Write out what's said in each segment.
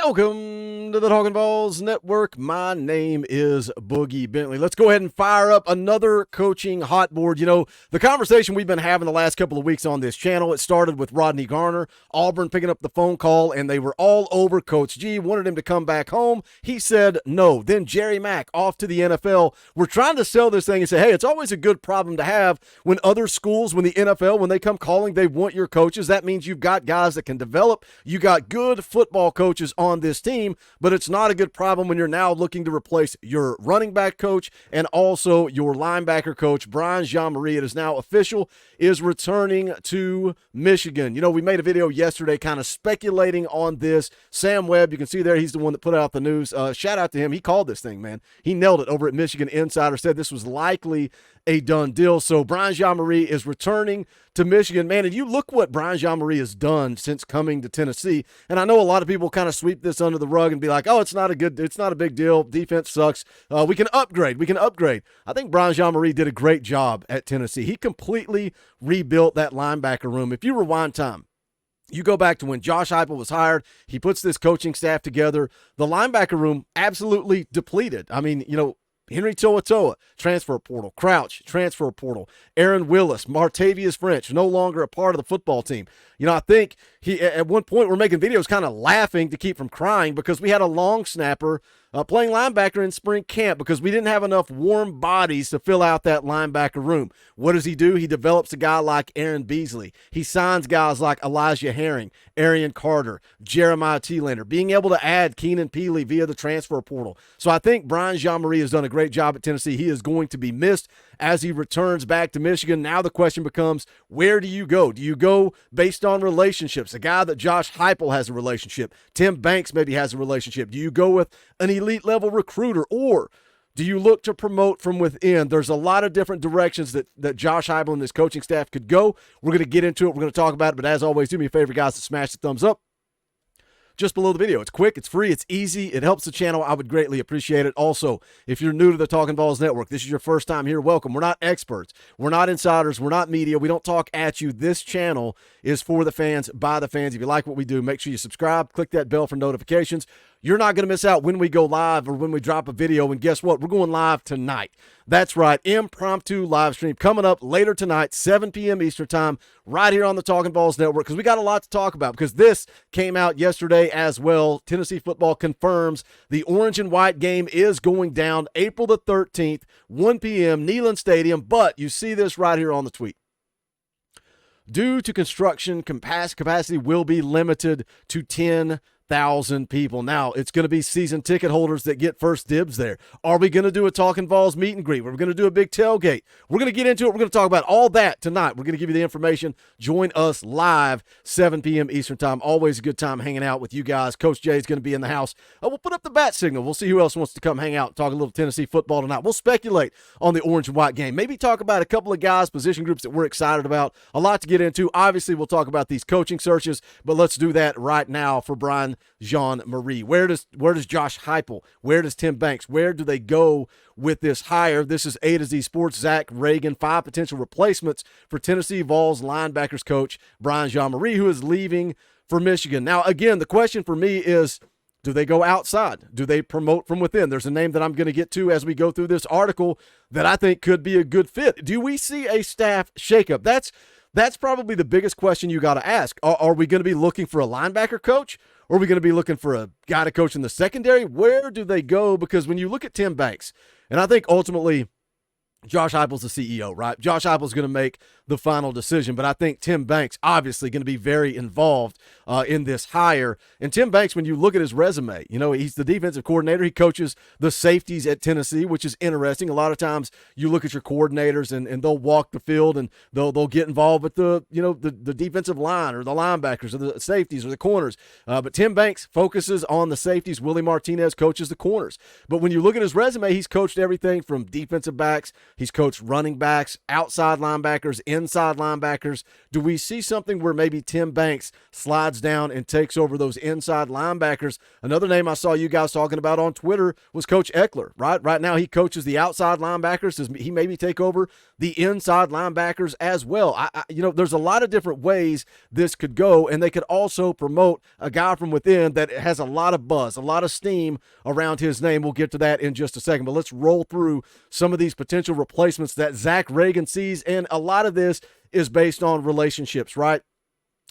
Welcome to the Talkin VAWLS Network. My name is Boogie Bentley. Let's go ahead and fire up another coaching hot board. You know, the conversation we've been having the last couple of weeks on this channel, it started with Rodney Garner, Auburn picking up the phone call, and they were all over Coach G, wanted him to come back home. He said no. Then Jerry Mack off to the NFL. We're trying to sell this thing and say, hey, it's always a good problem to have when other schools, when the NFL, when they come calling, they want your coaches. That means you've got guys that can develop. You got good football coaches on this team, but it's not a good problem when you're now looking to replace your running back coach and also your linebacker coach. Brian Jean-Marie, it is now official, is returning to Michigan. You know, we made a video yesterday kind of speculating on this. Sam Webb, you can see there, he's the one that put out the news. Shout out to him. He called this thing, man. He nailed it over at Michigan Insider, said this was likely a done deal. So Brian Jean-Marie is returning to Michigan, man. And you look what Brian Jean-Marie has done since coming to Tennessee. And I know a lot of people kind of sweep this under the rug and be like, oh, it's not a big deal. Defense sucks. We can upgrade. I think Brian Jean-Marie did a great job at Tennessee. He completely rebuilt that linebacker room. If you rewind time, you go back to when Josh Heupel was hired, he puts this coaching staff together. The linebacker room absolutely depleted. I mean, you know, Henry To'oTo'o, transfer portal. Crouch, transfer portal. Aaron Willis, Martavius French, no longer a part of the football team. You know, I think he at one point we're making videos kind of laughing to keep from crying because we had a long snapper playing linebacker in spring camp because we didn't have enough warm bodies to fill out that linebacker room. What does he do? He develops a guy like Aaron Beasley. He signs guys like Elijah Herring, Arian Carter, Jeremiah Thielander, being able to add Keenan Peely via the transfer portal. So I think Brian Jean-Marie has done a great job at Tennessee. He is going to be missed as he returns back to Michigan. Now the question becomes, where do you go? Do you go based on relationships? A guy that Josh Heupel has a relationship. Tim Banks maybe has a relationship. Do you go with an elite level recruiter, or do you look to promote from within? There's a lot of different directions that Josh Heupel and his coaching staff could go. We're going to get into it. We're going to talk about it. But as always, do me a favor, guys, to smash the thumbs up just below the video. It's quick, it's free, it's easy, it helps the channel. I would greatly appreciate it. Also, if you're new to the Talkin VAWLS Network, this is your first time here, welcome. We're not experts, we're not insiders, we're not media, we don't talk at you. This channel is for the fans, by the fans. If you like what we do, make sure you subscribe, click that bell for notifications. You're not going to miss out when we go live or when we drop a video. And guess what? We're going live tonight. That's right. Impromptu live stream coming up later tonight, 7 p.m. Eastern time, right here on the Talkin VAWLS Network, because we got a lot to talk about, because this came out yesterday as well. Tennessee football confirms the orange and white game is going down April the 13th, 1 p.m., Neyland Stadium. But you see this right here on the tweet. Due to construction, capacity will be limited to 10,000 people. Now, it's going to be season ticket holders that get first dibs there. Are we going to do a Talkin VAWLS meet and greet? We're going to do a big tailgate. We're going to get into it. We're going to talk about all that tonight. We're going to give you the information. Join us live, 7 p.m. Eastern time. Always a good time hanging out with you guys. Coach Jay is going to be in the house. We'll put up the bat signal. We'll see who else wants to come hang out and talk a little Tennessee football tonight. We'll speculate on the orange and white game. Maybe talk about a couple of guys, position groups that we're excited about. A lot to get into. Obviously, we'll talk about these coaching searches, but let's do that right now for Brian Jean-Marie. Where does Josh Heupel, where does Tim Banks, where do they go with this hire? This is A to Z Sports. Zach Reagan, 5 potential replacements for Tennessee Vols linebackers coach Brian Jean-Marie, who is leaving for Michigan. Now, again, the question for me is, do they go outside? Do they promote from within? There's a name that I'm going to get to as we go through this article that I think could be a good fit. Do we see a staff shakeup? That's probably the biggest question you got to ask. Are we going to be looking for a linebacker coach? Or are we going to be looking for a guy to coach in the secondary? Where do they go? Because when you look at Tim Banks, and I think ultimately Josh Heupel's the CEO, right? Josh Heupel's going to make the final decision, but I think Tim Banks obviously going to be very involved in this hire. And Tim Banks, when you look at his resume, you know, he's the defensive coordinator. He coaches the safeties at Tennessee, which is interesting. A lot of times you look at your coordinators and they'll walk the field and they'll get involved with the defensive line or the linebackers or the safeties or the corners. But Tim Banks focuses on the safeties. Willie Martinez coaches the corners. But when you look at his resume, he's coached everything from defensive backs. He's coached running backs, outside linebackers, inside linebackers? Do we see something where maybe Tim Banks slides down and takes over those inside linebackers? Another name I saw you guys talking about on Twitter was Coach Eckler, right? Right now he coaches the outside linebackers. Does he maybe take over the inside linebackers as well? There's a lot of different ways this could go, and they could also promote a guy from within that has a lot of buzz, a lot of steam around his name. We'll get to that in just a second, but let's roll through some of these potential replacements that Zach Reagan sees, and a lot of this is based on relationships, right?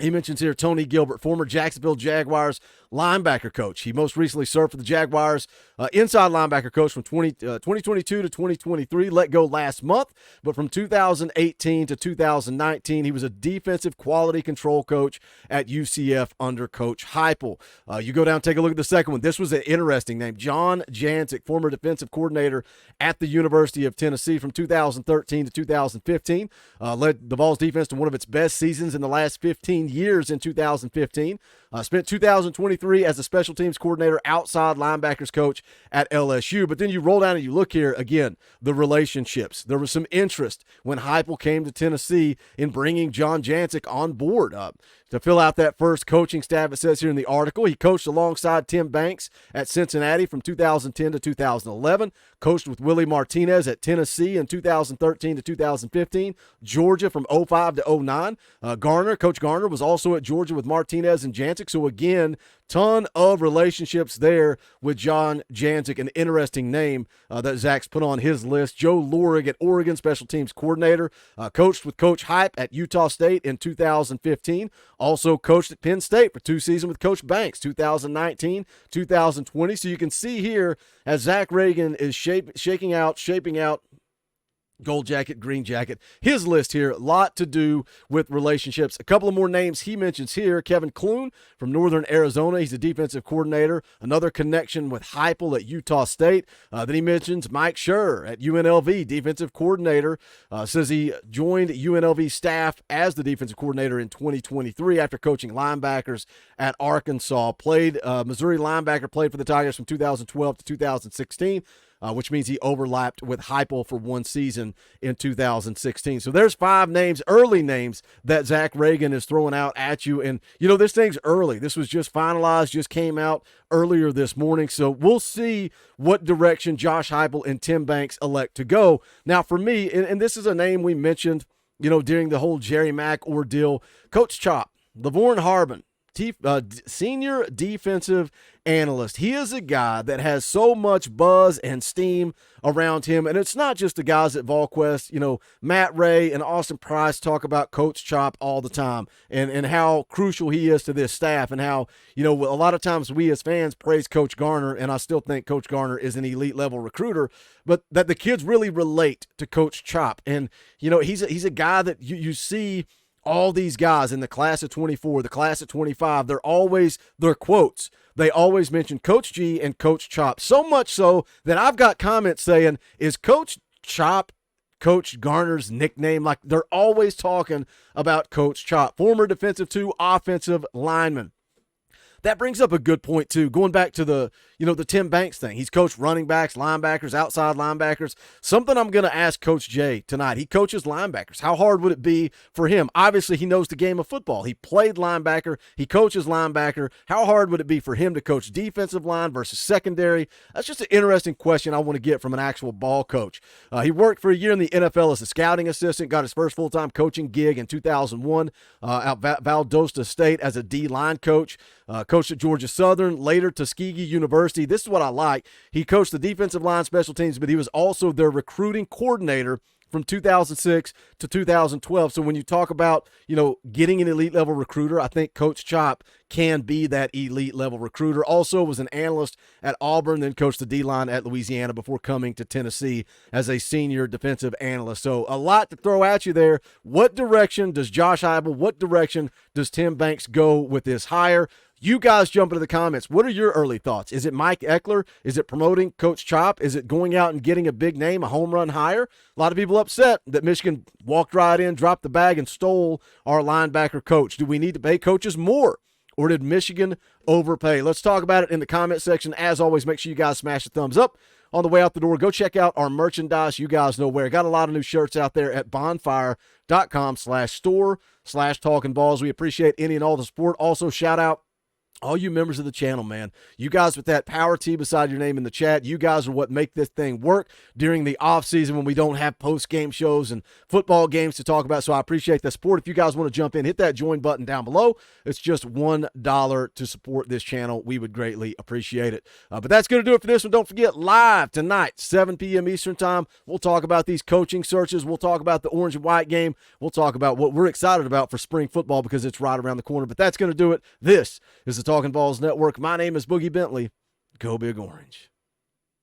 He mentions here Tony Gilbert, former Jacksonville Jaguars linebacker coach. He most recently served for the Jaguars inside linebacker coach from 2022 to 2023, let go last month. But from 2018 to 2019, he was a defensive quality control coach at UCF under Coach Heupel. You go down, take a look at the second one. This was an interesting name. John Jancic, former defensive coordinator at the University of Tennessee from 2013 to 2015. Led the Vols defense to one of its best seasons in the last 15 years in 2015. Spent 2023 as a special teams coordinator, outside linebackers coach at LSU. But then you roll down and you look here again, the relationships. There was some interest when Heupel came to Tennessee in bringing John Jancic on board to fill out that first coaching staff. It says here in the article, he coached alongside Tim Banks at Cincinnati from 2010 to 2011, coached with Willie Martinez at Tennessee in 2013 to 2015, Georgia from 05 to 09. Coach Garner was also at Georgia with Martinez and Jancic. So again, ton of relationships there with John Jancic, an interesting name that Zach's put on his list. Joe Lorig at Oregon, special teams coordinator, coached with Coach Hype at Utah State in 2015. Also coached at Penn State for 2 seasons with Coach Banks, 2019, 2020. So you can see here as Zach Reagan is shaping out gold jacket, green jacket. His list here, a lot to do with relationships. A couple of more names he mentions here. Kevin Clune from Northern Arizona. He's a defensive coordinator. Another connection with Heupel at Utah State. Then he mentions Mike Scherr at UNLV, defensive coordinator. Says he joined UNLV staff as the defensive coordinator in 2023 after coaching linebackers at Arkansas. Played Missouri linebacker, played for the Tigers from 2012 to 2016. Which means he overlapped with Heupel for 1 season in 2016. So there's 5 names, early names, that Zach Reagan is throwing out at you. And, this thing's early. This was just finalized, just came out earlier this morning. So we'll see what direction Josh Heupel and Tim Banks elect to go. Now, for me, and this is a name we mentioned, during the whole Jerry Mack ordeal, Coach Chop, Lavorne Harbin, senior defensive analyst. He is a guy that has so much buzz and steam around him, and it's not just the guys at VolQuest. Matt Ray and Austin Price talk about Coach Chop all the time and how crucial he is to this staff, and how, a lot of times we as fans praise Coach Garner, and I still think Coach Garner is an elite level recruiter, but that the kids really relate to Coach Chop. And, he's a guy that you see all these guys in the class of 24, the class of 25, their quotes. They always mention Coach G and Coach Chop, so much so that I've got comments saying, is Coach Chop Coach Garner's nickname? Like, they're always talking about Coach Chop, former defensive 2 offensive lineman. That brings up a good point, too. Going back to the Tim Banks thing. He's coached running backs, linebackers, outside linebackers. Something I'm going to ask Coach Jay tonight. He coaches linebackers. How hard would it be for him? Obviously, he knows the game of football. He played linebacker. He coaches linebacker. How hard would it be for him to coach defensive line versus secondary? That's just an interesting question I want to get from an actual ball coach. He worked for a year in the NFL as a scouting assistant, got his first full-time coaching gig in 2001 at Valdosta State as a D-line coach. Coached at Georgia Southern, later Tuskegee University. This is what I like. He coached the defensive line, special teams, but he was also their recruiting coordinator from 2006 to 2012. So when you talk about, getting an elite level recruiter, I think Coach Chop can be that elite level recruiter. Also was an analyst at Auburn, then coached the D-line at Louisiana before coming to Tennessee as a senior defensive analyst. So a lot to throw at you there. What direction does Josh Heupel, what direction does Tim Banks go with this hire? You guys jump into the comments. What are your early thoughts? Is it Mike Eckler? Is it promoting Coach Chop? Is it going out and getting a big name, a home run hire? A lot of people upset that Michigan walked right in, dropped the bag, and stole our linebacker coach. Do we need to pay coaches more? or did Michigan overpay? Let's talk about it in the comment section. As always, make sure you guys smash the thumbs up. On the way out the door, go check out our merchandise. You guys know where. Got a lot of new shirts out there at bonfire.com/store/talkinballs. We appreciate any and all the support. Also, shout out all you members of the channel, man. You guys with that power T beside your name in the chat, you guys are what make this thing work during the off season when we don't have post-game shows and football games to talk about. So I appreciate the support. If you guys want to jump in, hit that join button down below. It's just $1 to support this channel. We would greatly appreciate it. But that's going to do it for this one. Don't forget, live tonight, 7 p.m. Eastern time, we'll talk about these coaching searches. We'll talk about the orange and white game. We'll talk about what we're excited about for spring football because it's right around the corner. But that's going to do it. This is the Talkin VAWLS Network. My name is Boogie Bentley. Go Big Orange.